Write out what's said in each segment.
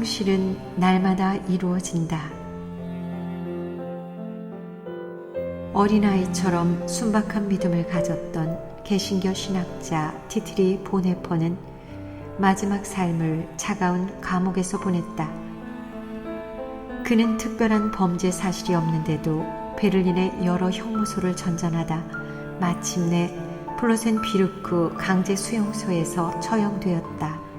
성실은 날마다 이루어진다. 어린아이처럼 순박한 믿음을 가졌던 개신교 신학자 티트리 보네퍼는 마지막 삶을 차가운 감옥에서 보냈다. 그는 특별한 범죄 사실이 없는데도 베를린의 여러 형무소를 전전하다 마침내 플로센비르크 강제 수용소에서 처형되었다.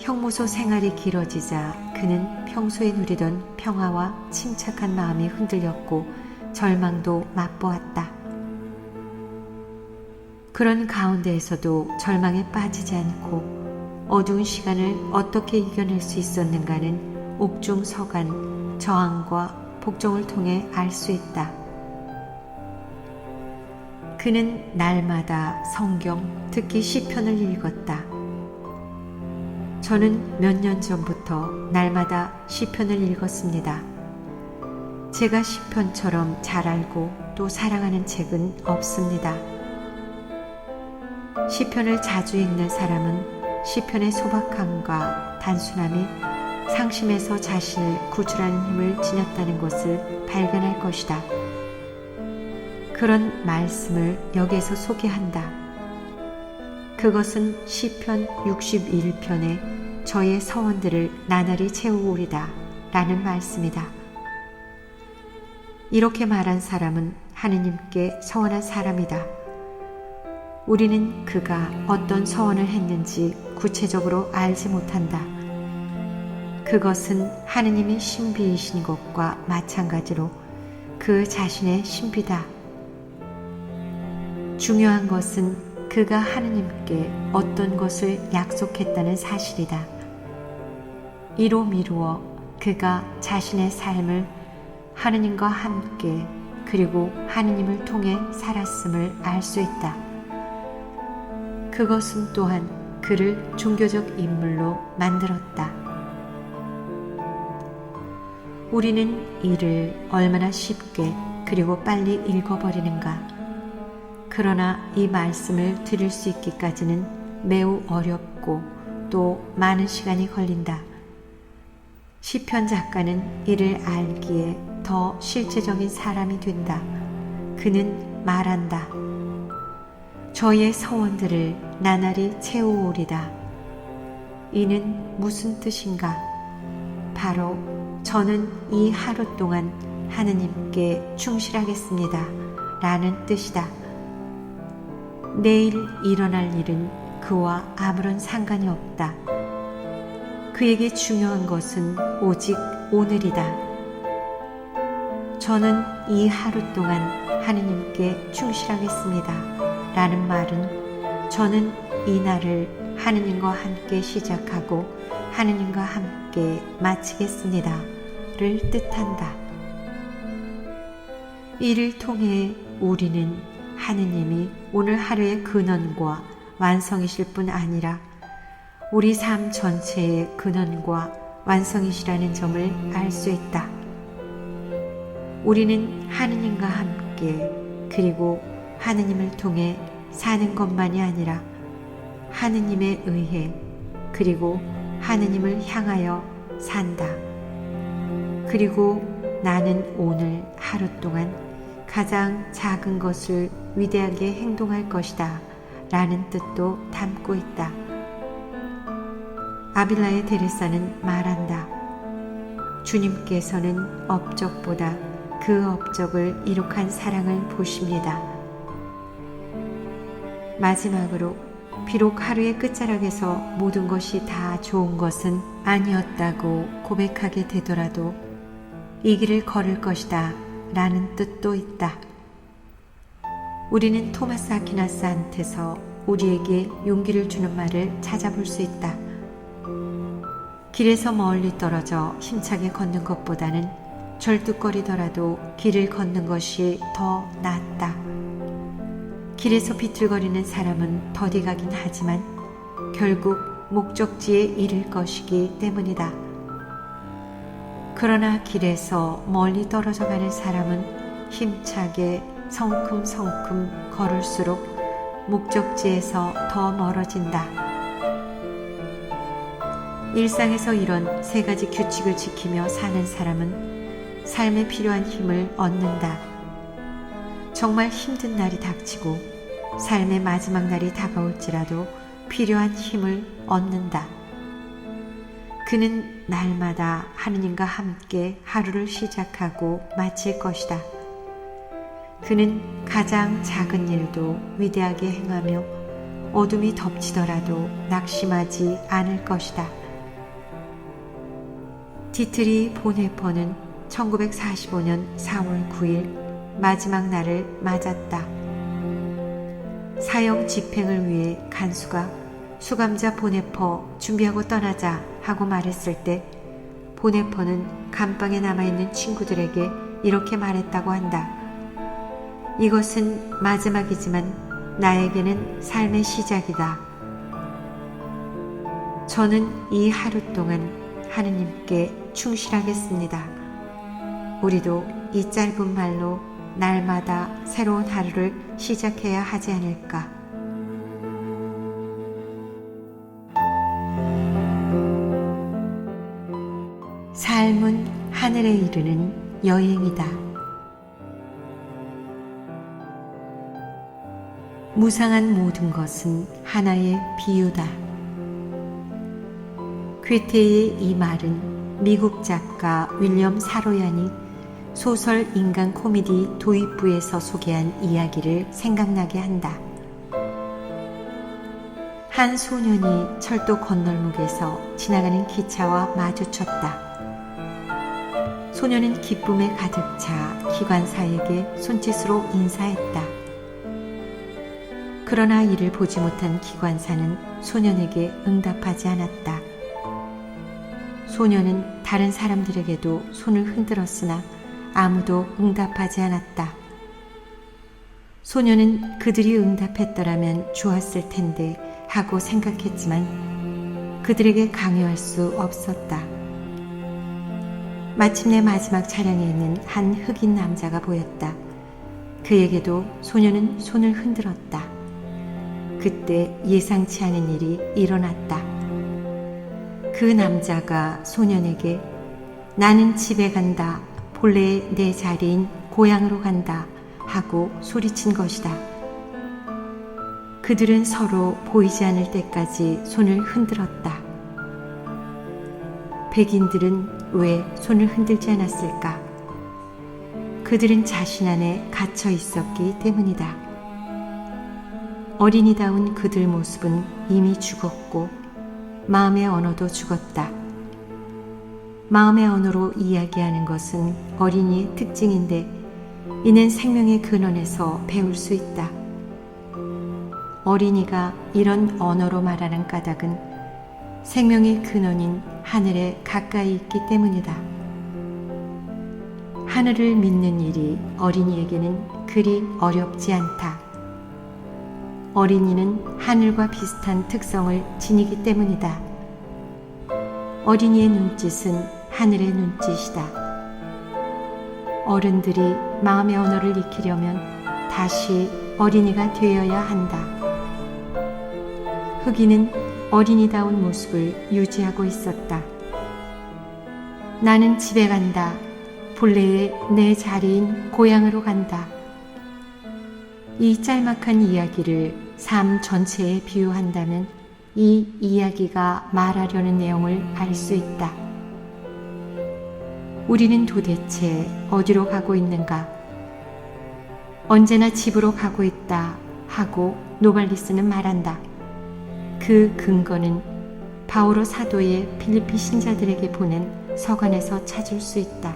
형무소 생활이 길어지자 그는 평소에 누리던 평화와 침착한 마음이 흔들렸고 절망도 맛보았다. 그런 가운데에서도 절망에 빠지지 않고 어두운 시간을 어떻게 이겨낼 수 있었는가는 옥중서간, 저항과 복종을 통해 알 수 있다. 그는 날마다 성경, 특히 시편을 읽었다. 저는 몇 년 전부터 날마다 시편을 읽었습니다. 제가 시편처럼 잘 알고 또 사랑하는 책은 없습니다. 시편을 자주 읽는 사람은 시편의 소박함과 단순함이 상심에서 자신을 구출하는 힘을 지녔다는 것을 발견할 것이다. 그런 말씀을 여기에서 소개한다. 그것은 시편 61편에 저의 서원들을 나날이 채우오리다 라는 말씀이다. 이렇게 말한 사람은 하느님께 서원한 사람이다. 우리는 그가 어떤 서원을 했는지 구체적으로 알지 못한다. 그것은 하느님이 신비이신 것과 마찬가지로 그 자신의 신비다. 중요한 것은 그가 하느님께 어떤 것을 약속했다는 사실이다. 이로 미루어 그가 자신의 삶을 하느님과 함께 그리고 하느님을 통해 살았음을 알 수 있다. 그것은 또한 그를 종교적 인물로 만들었다. 우리는 이를 얼마나 쉽게 그리고 빨리 읽어버리는가. 그러나 이 말씀을 들을 수 있기까지는 매우 어렵고 또 많은 시간이 걸린다. 시편 작가는 이를 알기에 더 실제적인 사람이 된다. 그는 말한다. 저의 서원들을 나날이 채우오리다. 이는 무슨 뜻인가? 바로 저는 이 하루 동안 하느님께 충실하겠습니다. 라는 뜻이다. 내일 일어날 일은 그와 아무런 상관이 없다. 그에게 중요한 것은 오직 오늘이다. 저는 이 하루 동안 하느님께 충실하겠습니다. 라는 말은 저는 이 날을 하느님과 함께 시작하고 하느님과 함께 마치겠습니다. 를 뜻한다. 이를 통해 우리는 하느님이 오늘 하루의 근원과 완성이실 뿐 아니라 우리 삶 전체의 근원과 완성이시라는 점을 알 수 있다. 우리는 하느님과 함께 그리고 하느님을 통해 사는 것만이 아니라 하느님에 의해 그리고 하느님을 향하여 산다. 그리고 나는 오늘 하루 동안 가장 작은 것을 위대하게 행동할 것이다 라는 뜻도 담고 있다. 아빌라의 데레사는 말한다. 주님께서는 업적보다 그 업적을 이룩한 사랑을 보십니다. 마지막으로 비록 하루의 끝자락에서 모든 것이 다 좋은 것은 아니었다고 고백하게 되더라도 이 길을 걸을 것이다 라는 뜻도 있다. 우리는 토마스 아퀴나스한테서 우리에게 용기를 주는 말을 찾아볼 수 있다. 길에서 멀리 떨어져 힘차게 걷는 것보다는 절뚝거리더라도 길을 걷는 것이 더 낫다. 길에서 비틀거리는 사람은 더디 가긴 하지만 결국 목적지에 이를 것이기 때문이다. 그러나 길에서 멀리 떨어져 가는 사람은 힘차게 성큼성큼 걸을수록 목적지에서 더 멀어진다. 일상에서 이런 세 가지 규칙을 지키며 사는 사람은 삶에 필요한 힘을 얻는다. 정말 힘든 날이 닥치고 삶의 마지막 날이 다가올지라도 필요한 힘을 얻는다. 그는 날마다 하느님과 함께 하루를 시작하고 마칠 것이다. 그는 가장 작은 일도 위대하게 행하며 어둠이 덮치더라도 낙심하지 않을 것이다. 디트리 보네퍼는 1945년 4월 9일 마지막 날을 맞았다. 사형 집행을 위해 간수가 수감자 보네퍼 준비하고 떠나자 하고 말했을 때 보네퍼는 감방에 남아있는 친구들에게 이렇게 말했다고 한다. 이것은 마지막이지만 나에게는 삶의 시작이다. 저는 이 하루 동안 하느님께 충실하겠습니다. 우리도 이 짧은 말로 날마다 새로운 하루를 시작해야 하지 않을까. 삶은 하늘에 이르는 여행이다. 무상한 모든 것은 하나의 비유다. 괴테의 이 말은 미국 작가 윌리엄 사로얀이 소설 인간 코미디 도입부에서 소개한 이야기를 생각나게 한다. 한 소년이 철도 건널목에서 지나가는 기차와 마주쳤다. 소년은 기쁨에 가득 차 기관사에게 손짓으로 인사했다. 그러나 이를 보지 못한 기관사는 소년에게 응답하지 않았다. 소년은 다른 사람들에게도 손을 흔들었으나 아무도 응답하지 않았다. 소년은 그들이 응답했더라면 좋았을 텐데 하고 생각했지만 그들에게 강요할 수 없었다. 마침내 마지막 차량에 있는 한 흑인 남자가 보였다. 그에게도 소년은 손을 흔들었다. 그때 예상치 않은 일이 일어났다. 그 남자가 소년에게 나는 집에 간다. 본래의 내 자리인 고향으로 간다 하고 소리친 것이다. 그들은 서로 보이지 않을 때까지 손을 흔들었다. 백인들은 왜 손을 흔들지 않았을까? 그들은 자신 안에 갇혀 있었기 때문이다. 어린이다운 그들 모습은 이미 죽었고 마음의 언어도 죽었다. 마음의 언어로 이야기하는 것은 어린이의 특징인데 이는 생명의 근원에서 배울 수 있다. 어린이가 이런 언어로 말하는 까닭은 생명의 근원인 하늘에 가까이 있기 때문이다. 하늘을 믿는 일이 어린이에게는 그리 어렵지 않다. 어린이는 하늘과 비슷한 특성을 지니기 때문이다. 어린이의 눈짓은 하늘의 눈짓이다. 어른들이 마음의 언어를 익히려면 다시 어린이가 되어야 한다. 흑인은 어린이다운 모습을 유지하고 있었다. 나는 집에 간다. 본래의 내 자리인 고향으로 간다. 이 짤막한 이야기를 삶 전체에 비유한다면 이 이야기가 말하려는 내용을 알 수 있다. 우리는 도대체 어디로 가고 있는가? 언제나 집으로 가고 있다 하고 노발리스는 말한다. 그 근거는 바오로 사도의 필리피 신자들에게 보낸 서간에서 찾을 수 있다.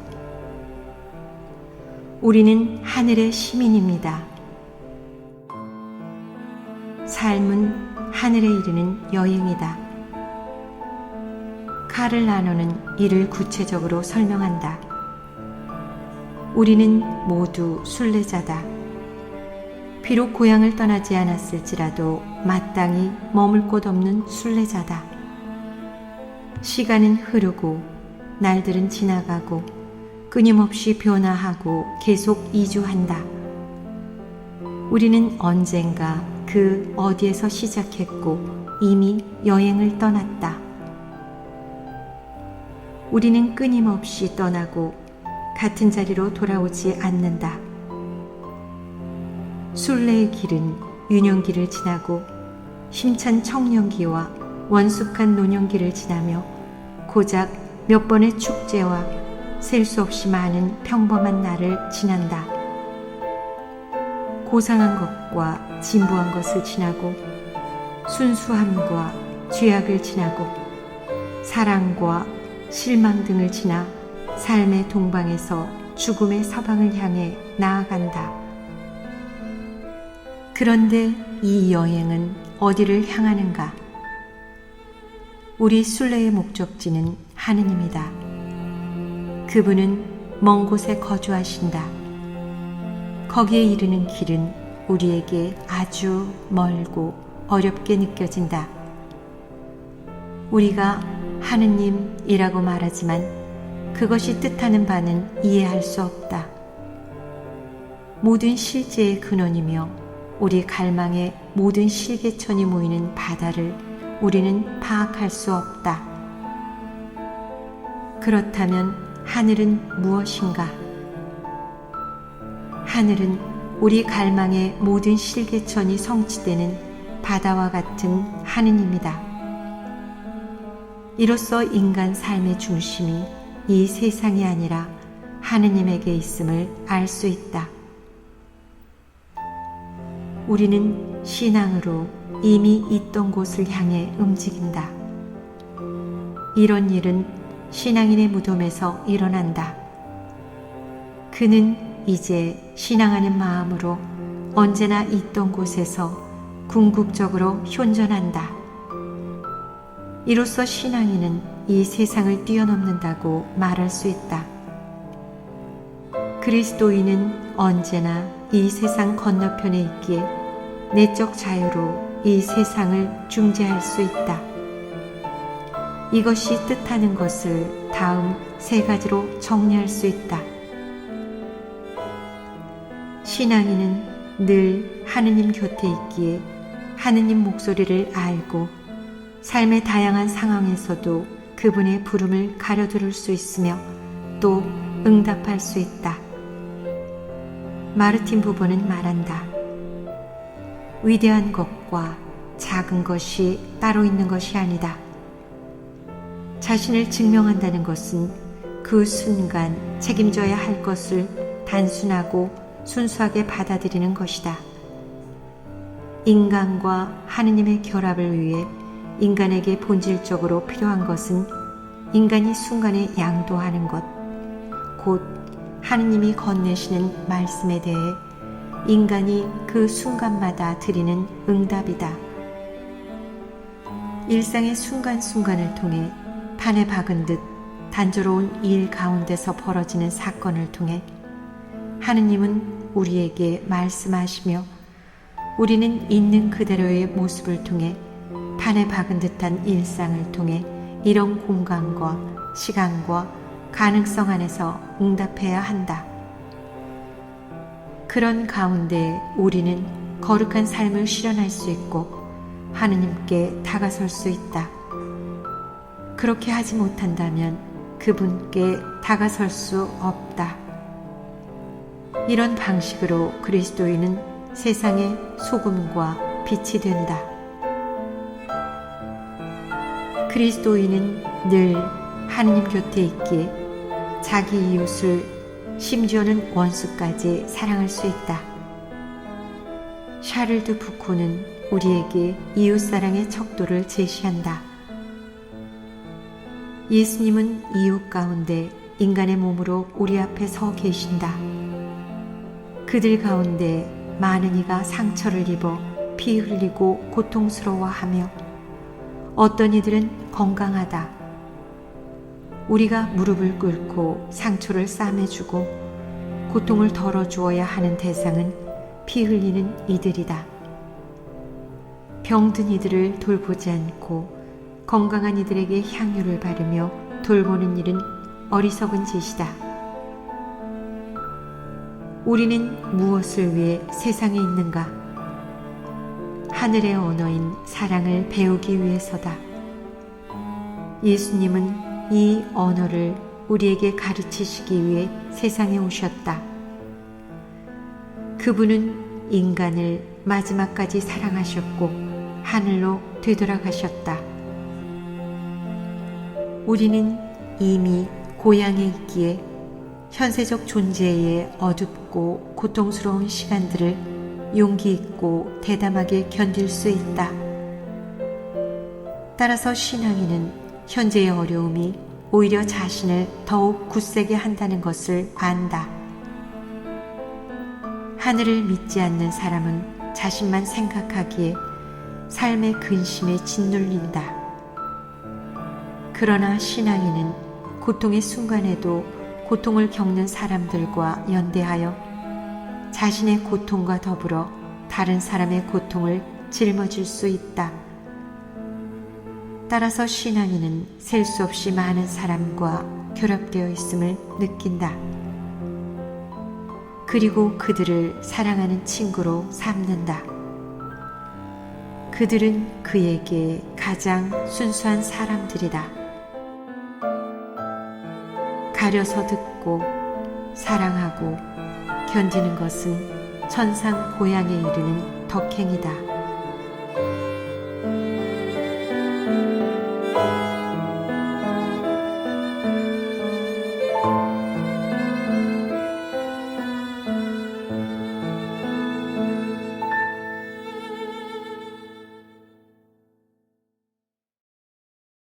우리는 하늘의 시민입니다. 삶은 하늘에 이르는 여행이다. 카를 라노는 이를 구체적으로 설명한다. 우리는 모두 순례자다. 비록 고향을 떠나지 않았을지라도 마땅히 머물 곳 없는 순례자다. 시간은 흐르고 날들은 지나가고 끊임없이 변화하고 계속 이주한다. 우리는 언젠가 그 어디에서 시작했고 이미 여행을 떠났다. 우리는 끊임없이 떠나고 같은 자리로 돌아오지 않는다. 순례의 길은 유년기를 지나고 힘찬 청년기와 원숙한 노년기를 지나며 고작 몇 번의 축제와 셀 수 없이 많은 평범한 날을 지난다. 고상한 것과 진부한 것을 지나고 순수함과 죄악을 지나고 사랑과 실망 등을 지나 삶의 동방에서 죽음의 서방을 향해 나아간다. 그런데 이 여행은 어디를 향하는가? 우리 순례의 목적지는 하느님이다. 그분은 먼 곳에 거주하신다. 거기에 이르는 길은 우리에게 아주 멀고 어렵게 느껴진다. 우리가 하느님이라고 말하지만 그것이 뜻하는 바는 이해할 수 없다. 모든 실제의 근원이며 우리 갈망의 모든 실개천이 모이는 바다를 우리는 파악할 수 없다. 그렇다면 하늘은 무엇인가? 하늘은 우리 갈망의 모든 실개천이 성취되는 바다와 같은 하느님이다. 이로써 인간 삶의 중심이 이 세상이 아니라 하느님에게 있음을 알 수 있다. 우리는 신앙으로 이미 있던 곳을 향해 움직인다. 이런 일은 신앙인의 무덤에서 일어난다. 그는 이제 신앙하는 마음으로 언제나 있던 곳에서 궁극적으로 현존한다. 이로써 신앙인은 이 세상을 뛰어넘는다고 말할 수 있다. 그리스도인은 언제나 이 세상 건너편에 있기에 내적 자유로 이 세상을 중재할 수 있다. 이것이 뜻하는 것을 다음 세 가지로 정리할 수 있다. 신앙인은 늘 하느님 곁에 있기에 하느님 목소리를 알고 삶의 다양한 상황에서도 그분의 부름을 가려들을 수 있으며 또 응답할 수 있다. 마르틴 부버는 말한다. 위대한 것과 작은 것이 따로 있는 것이 아니다. 자신을 증명한다는 것은 그 순간 책임져야 할 것을 단순하고 순수하게 받아들이는 것이다. 인간과 하느님의 결합을 위해 인간에게 본질적으로 필요한 것은 인간이 순간에 양도하는 것, 곧 하느님이 건네시는 말씀에 대해 인간이 그 순간마다 드리는 응답이다. 일상의 순간순간을 통해 판에 박은 듯 단조로운 일 가운데서 벌어지는 사건을 통해 하느님은 우리에게 말씀하시며 우리는 있는 그대로의 모습을 통해 판에 박은 듯한 일상을 통해 이런 공간과 시간과 가능성 안에서 응답해야 한다. 그런 가운데 우리는 거룩한 삶을 실현할 수 있고 하느님께 다가설 수 있다. 그렇게 하지 못한다면 그분께 다가설 수 없다. 이런 방식으로 그리스도인은 세상의 소금과 빛이 된다. 그리스도인은 늘 하느님 곁에 있기에 자기 이웃을 심지어는 원수까지 사랑할 수 있다. 샤를드 부코는 우리에게 이웃사랑의 척도를 제시한다. 예수님은 이웃 가운데 인간의 몸으로 우리 앞에 서 계신다. 그들 가운데 많은 이가 상처를 입어 피 흘리고 고통스러워하며 어떤 이들은 건강하다. 우리가 무릎을 꿇고 상처를 싸매주고 고통을 덜어주어야 하는 대상은 피 흘리는 이들이다. 병든 이들을 돌보지 않고 건강한 이들에게 향유를 바르며 돌보는 일은 어리석은 짓이다. 우리는 무엇을 위해 세상에 있는가? 하늘의 언어인 사랑을 배우기 위해서다. 예수님은 이 언어를 우리에게 가르치시기 위해 세상에 오셨다. 그분은 인간을 마지막까지 사랑하셨고 하늘로 되돌아가셨다. 우리는 이미 고향에 있기에 현세적 존재의 어둡고 고통스러운 시간들을 용기 있고 대담하게 견딜 수 있다. 따라서 신앙인은 현재의 어려움이 오히려 자신을 더욱 굳세게 한다는 것을 안다. 하늘을 믿지 않는 사람은 자신만 생각하기에 삶의 근심에 짓눌린다. 그러나 신앙인은 고통의 순간에도 고통을 겪는 사람들과 연대하여 자신의 고통과 더불어 다른 사람의 고통을 짊어질 수 있다. 따라서 신앙인은 셀 수 없이 많은 사람과 결합되어 있음을 느낀다. 그리고 그들을 사랑하는 친구로 삼는다. 그들은 그에게 가장 순수한 사람들이다. 가려서 듣고 사랑하고 견디는 것은 천상 고향에 이르는 덕행이다.